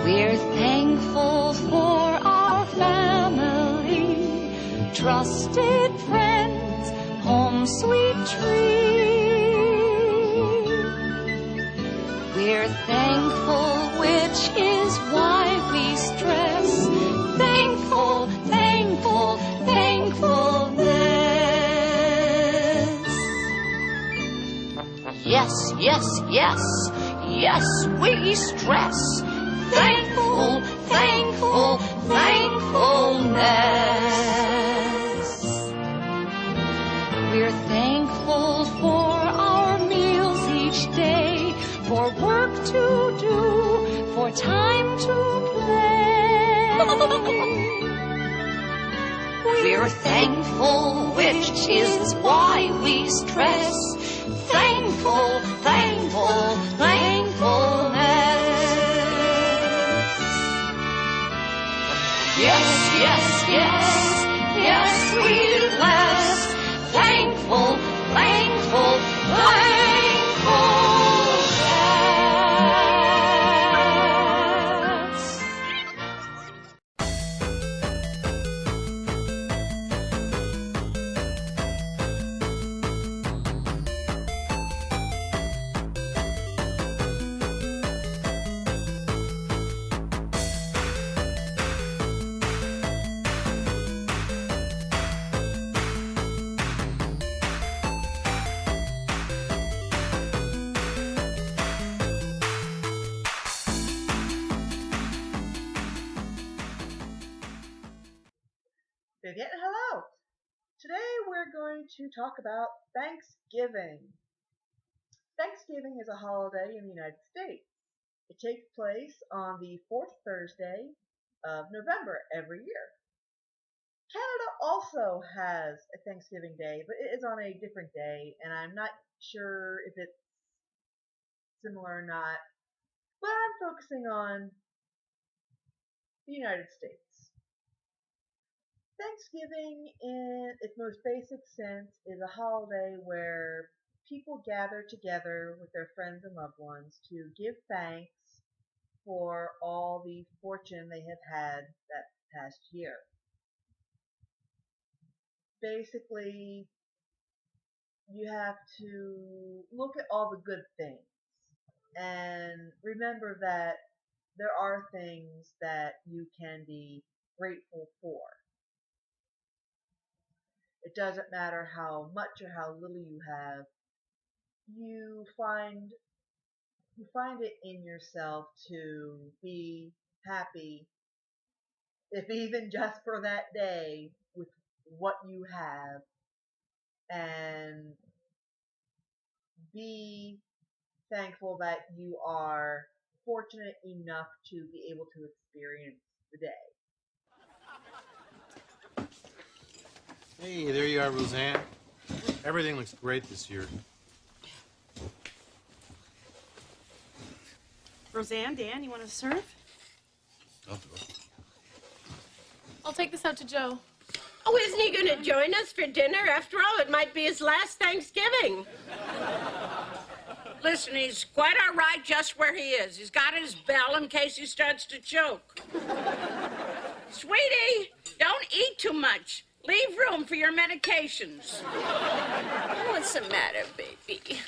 We're thankful for our family, trusted friends, home sweet tree. We're thankful, which is why we stress thankful, thankful, thankfulness. Yes, yes, yes, yes, we stress thankful, thankful, thankfulness. We're thankful for our meals each day, for work to do, for time to play. We're thankful, which is why we stress thankful, thankful, thankfulness. Yes, yes, yes, yes, we bless thankful, thankful, thankfulness. Vivian, hello! Today we're going to talk about Thanksgiving. Thanksgiving is a holiday in the United States. It takes place on the fourth Thursday of November every year. Canada also has a Thanksgiving Day, but it is on a different day, and I'm not sure if it's similar or not, but I'm focusing on the United States. Thanksgiving, in its most basic sense, is a holiday where people gather together with their friends and loved ones to give thanks for all the fortune they have had that past year. Basically, you have to look at all the good things and remember that there are things that you can be grateful for. It doesn't matter how much or how little you have. You find it in yourself to be happy, if even just for that day, with what you have, and be thankful that you are fortunate enough to be able to experience the day. Hey, there you are, Roseanne. Everything looks great this year. Roseanne, Dan, you want to serve? I'll do it. I'll take this out to Joe. Oh, isn't he going to join us for dinner? After all, it might be his last Thanksgiving. Listen, he's quite all right just where he is. He's got his bell in case he starts to choke. Sweetie, don't eat too much. Leave room for your medications. What's the matter, baby?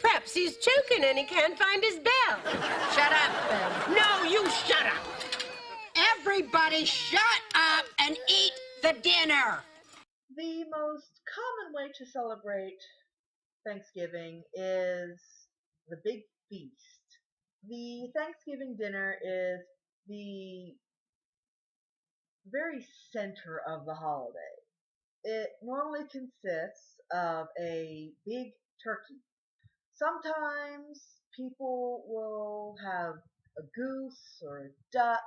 Perhaps he's choking and he can't find his bell. Shut up. No, you shut up. Everybody shut up and eat the dinner. The most common way to celebrate Thanksgiving is the big feast. The Thanksgiving dinner is the very center of the holiday. It normally consists of a big turkey. Sometimes people will have a goose or a duck,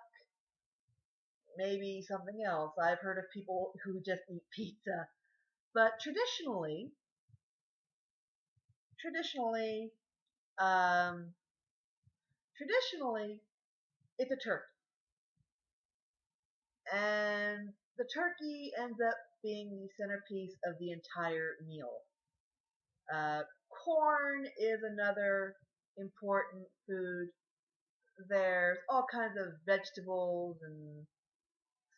maybe something else. I've heard of people who just eat pizza. But traditionally, it's a turkey. And the turkey ends up being the centerpiece of the entire meal. Corn is another important food. there's all kinds of vegetables and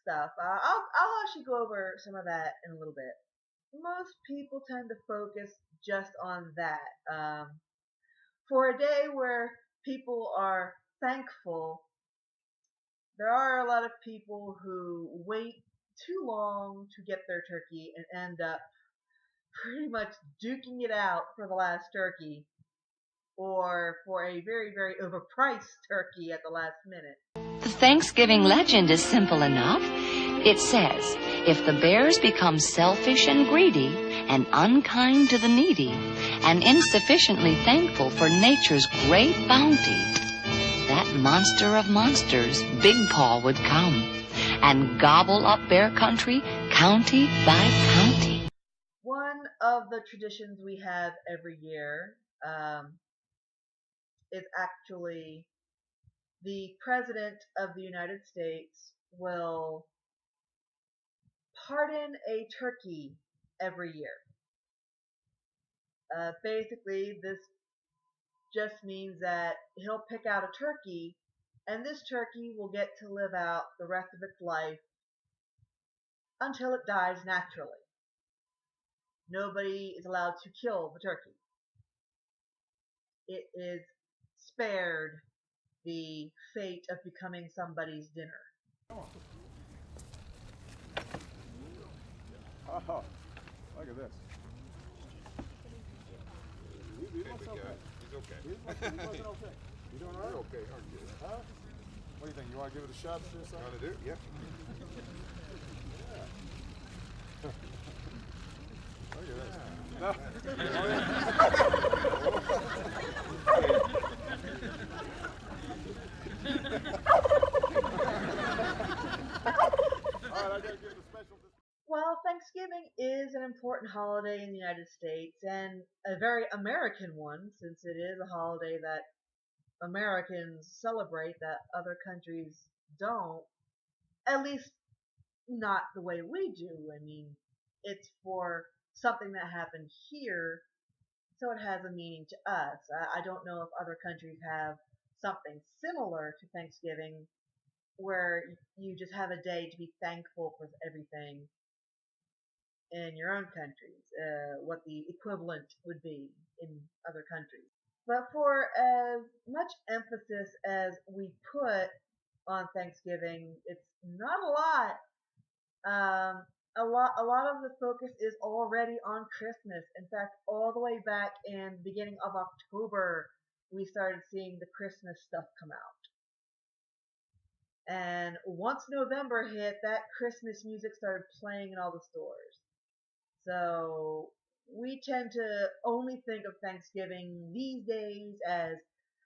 stuff. I'll actually go over some of that in a little bit. Most people tend to focus just on that. For a day where people are thankful, there are a lot of people who wait too long to get their turkey and end up pretty much duking it out for the last turkey, or for a very, very overpriced turkey at the last minute. The Thanksgiving legend is simple enough. It says, if the bears become selfish and greedy and unkind to the needy and insufficiently thankful for nature's great bounty, that monster of monsters, Big Paw, would come and gobble up bear country, county by county. One of the traditions we have every year is actually the President of the United States will pardon a turkey every year. Basically, this just means that he'll pick out a turkey, and this turkey will get to live out the rest of its life until it dies naturally. Nobody is allowed to kill the turkey. It is spared the fate of becoming somebody's dinner. Oh, look at this. He looks okay. He's okay. He wasn't okay. You doing all right? Okay, aren't you? Huh? What do you think? You want to give it a shot, see something? Want to do it? Yeah. Look at this. Well, Thanksgiving is an important holiday in the United States, and a very American one, since it is a holiday that Americans celebrate that other countries don't. At least not the way we do. I mean, it's for something that happened here, so it has a meaning to us. I don't know if other countries have something similar to Thanksgiving, where you just have a day to be thankful for everything in your own countries, what the equivalent would be in other countries. But for as much emphasis as we put on Thanksgiving, it's not a lot. A lot of the focus is already on Christmas. In fact, all the way back in the beginning of October, we started seeing the Christmas stuff come out. And once November hit, that Christmas music started playing in all the stores. So we tend to only think of Thanksgiving these days as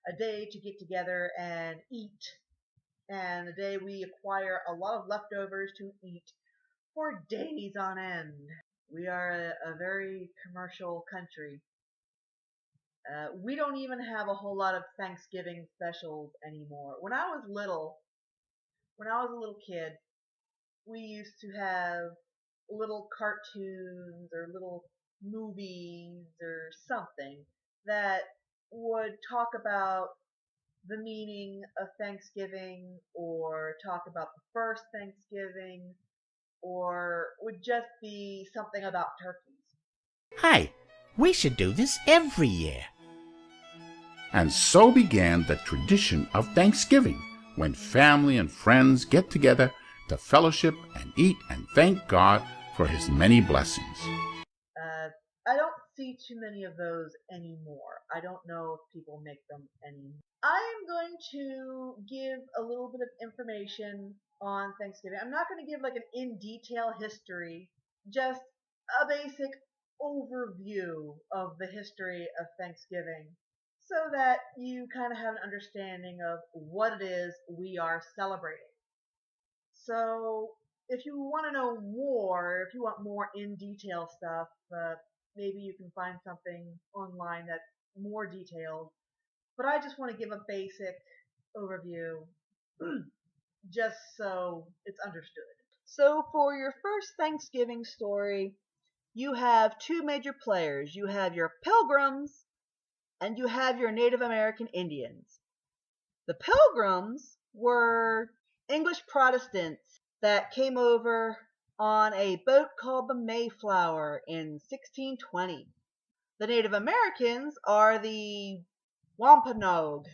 a day to get together and eat, and a day we acquire a lot of leftovers to eat for days on end. We are a very commercial country. We don't even have a whole lot of Thanksgiving specials anymore. When I was a little kid, we used to have little cartoons or little movies or something that would talk about the meaning of Thanksgiving, or talk about the first Thanksgiving, or would just be something about turkeys. Hey, we should do this every year. And so began the tradition of Thanksgiving, when family and friends get together to fellowship and eat and thank God for His many blessings. I don't see too many of those anymore. I don't know if people make them anymore. I am going to give a little bit of information on Thanksgiving. I'm not going to give like an in-detail history, just a basic overview of the history of Thanksgiving, so that you kind of have an understanding of what it is we are celebrating. So if you want to know more, if you want more in-detail stuff, maybe you can find something online that's more detailed. But I just want to give a basic overview just so it's understood. So for your first Thanksgiving story, you have two major players. You have your Pilgrims and you have your Native American Indians. The Pilgrims were English Protestants that came over on a boat called the Mayflower in 1620. The Native Americans are the Wampanoag,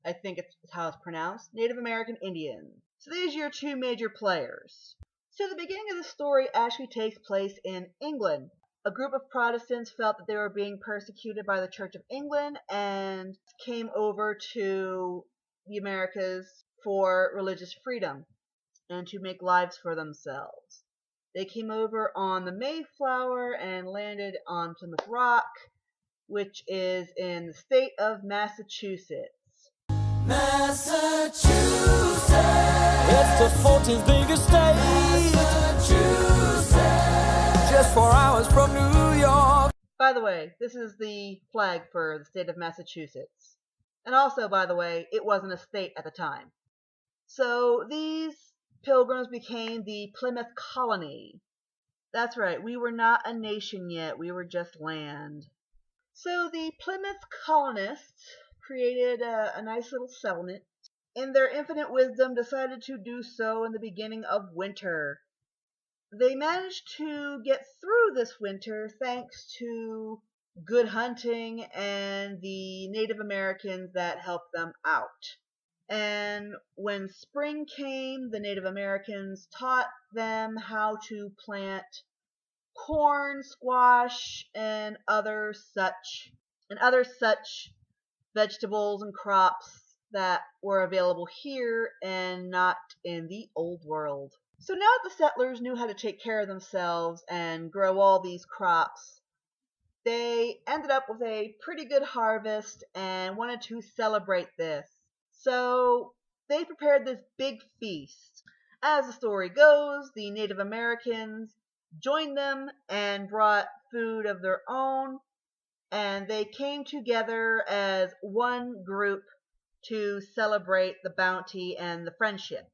I think it's how it's pronounced, Native American Indians. So these are your two major players. So the beginning of the story actually takes place in England. A group of Protestants felt that they were being persecuted by the Church of England and came over to the Americas for religious freedom and to make lives for themselves. They came over on the Mayflower and landed on Plymouth Rock, which is in the state of Massachusetts. Massachusetts, it's the 14th biggest state. Massachusetts, just 4 hours from New York. By the way, this is the flag for the state of Massachusetts. And also, by the way, it wasn't a state at the time. So these Pilgrims became the Plymouth Colony. That's right, we were not a nation yet, we were just land. So the Plymouth colonists created a nice little settlement. In their infinite wisdom, decided to do so in the beginning of winter. They managed to get through this winter thanks to good hunting and the Native Americans that helped them out. And when spring came, the Native Americans taught them how to plant corn, squash, and other such vegetables and crops that were available here and not in the old world. So now that the settlers knew how to take care of themselves and grow all these crops, they ended up with a pretty good harvest and wanted to celebrate this. So they prepared this big feast. As the story goes, the Native Americans joined them and brought food of their own, and they came together as one group to celebrate the bounty and the friendship.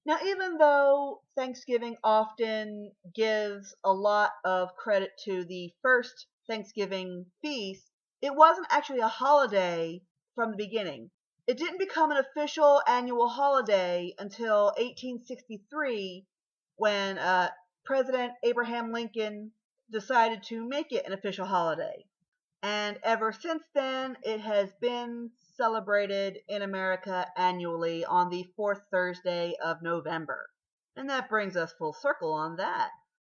Now, even though Thanksgiving often gives a lot of credit to the first Thanksgiving feast, it wasn't actually a holiday from the beginning. It didn't become an official annual holiday until 1863 when President Abraham Lincoln decided to make it an official holiday. And ever since then, it has been celebrated in America annually on the fourth Thursday of November. And that brings us full circle on that.